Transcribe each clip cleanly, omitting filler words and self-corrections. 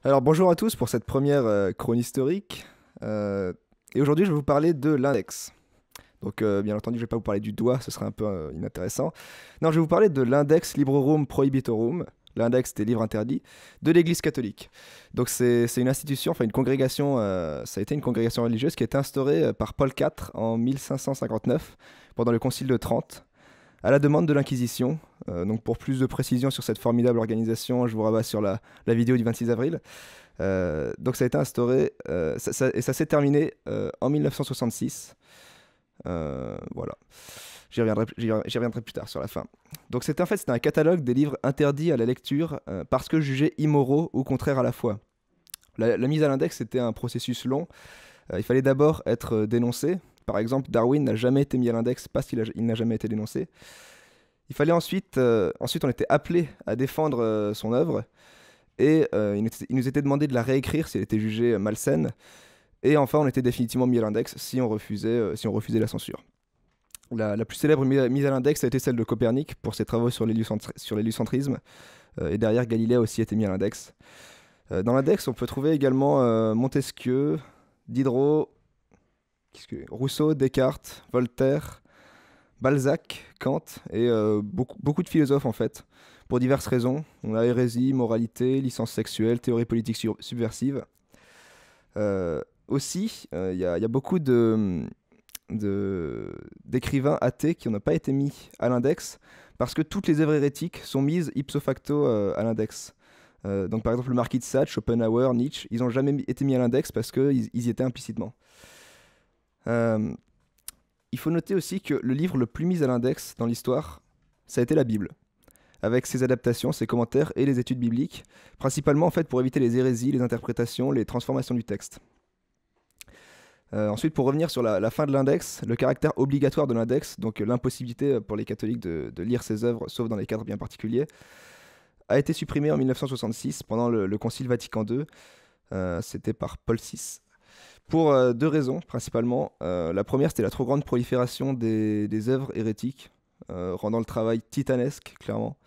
Alors bonjour à tous pour cette première historique. Euh, et aujourd'hui je vais vous parler de l'index. Donc bien entendu je ne vais pas vous parler du doigt, ce serait un peu inintéressant. Non, je vais vous parler de l'index Librorum Prohibitorum, l'index des livres interdits, de l'Église catholique. Donc c'est une institution, enfin une congrégation, ça a été une congrégation religieuse qui a été instaurée par Paul IV en 1559 pendant le Concile de Trente à la demande de l'Inquisition. Donc pour plus de précisions sur cette formidable organisation, je vous rabats sur la vidéo du 26 avril. Donc ça a été instauré et ça s'est terminé en 1966. Voilà. J'y reviendrai plus tard sur la fin. Donc c'était un catalogue des livres interdits à la lecture parce que jugés immoraux ou contraires à la foi. La mise à l'index était un processus long. Il fallait d'abord être dénoncé. Par exemple, Darwin n'a jamais été mis à l'index parce il n'a jamais été dénoncé. Il fallait ensuite on était appelé à défendre son œuvre et il nous était demandé de la réécrire si elle était jugée malsaine. Et enfin, on était définitivement mis à l'index si on refusait la censure. La plus célèbre mise à l'index a été celle de Copernic pour ses travaux sur l'héliocentrisme. Et derrière, Galilée a aussi été mis à l'index. Dans l'index, on peut trouver également Montesquieu, Diderot, Rousseau, Descartes, Voltaire, Balzac, Kant et beaucoup de philosophes en fait. Pour diverses raisons. On a hérésie, moralité, licence sexuelle, théorie politique subversive. Aussi, il y a beaucoup d'écrivains athées qui n'ont pas été mis à l'index parce que toutes les œuvres hérétiques sont mises ipso facto à l'index. Donc par exemple le Marquis de Sade, Schopenhauer, Nietzsche, ils n'ont jamais été mis à l'index parce qu'ils y étaient implicitement. Euh, il faut noter aussi que le livre le plus mis à l'index dans l'histoire, ça a été la Bible, avec ses adaptations, ses commentaires et les études bibliques, principalement en fait pour éviter les hérésies, les interprétations, les transformations du texte. Ensuite, pour revenir sur la fin de l'index, le caractère obligatoire de l'index, donc l'impossibilité pour les catholiques de lire ses œuvres, sauf dans les cadres bien particuliers, a été supprimé en 1966 pendant le Concile Vatican II. C'était par Paul VI. Pour deux raisons, principalement. La première, c'était la trop grande prolifération des œuvres hérétiques, rendant le travail titanesque, clairement.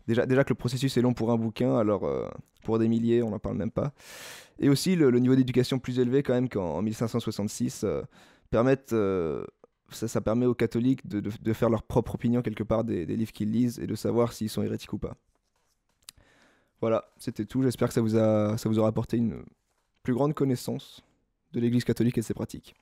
Déjà que le processus est long pour un bouquin, alors pour des milliers, on n'en parle même pas. Et aussi le niveau d'éducation plus élevé quand même qu'en 1566 permettent, ça permet aux catholiques de faire leur propre opinion quelque part des livres qu'ils lisent et de savoir s'ils sont hérétiques ou pas. Voilà, c'était tout. J'espère que ça vous aura apporté une plus grande connaissance de l'Église catholique et de ses pratiques.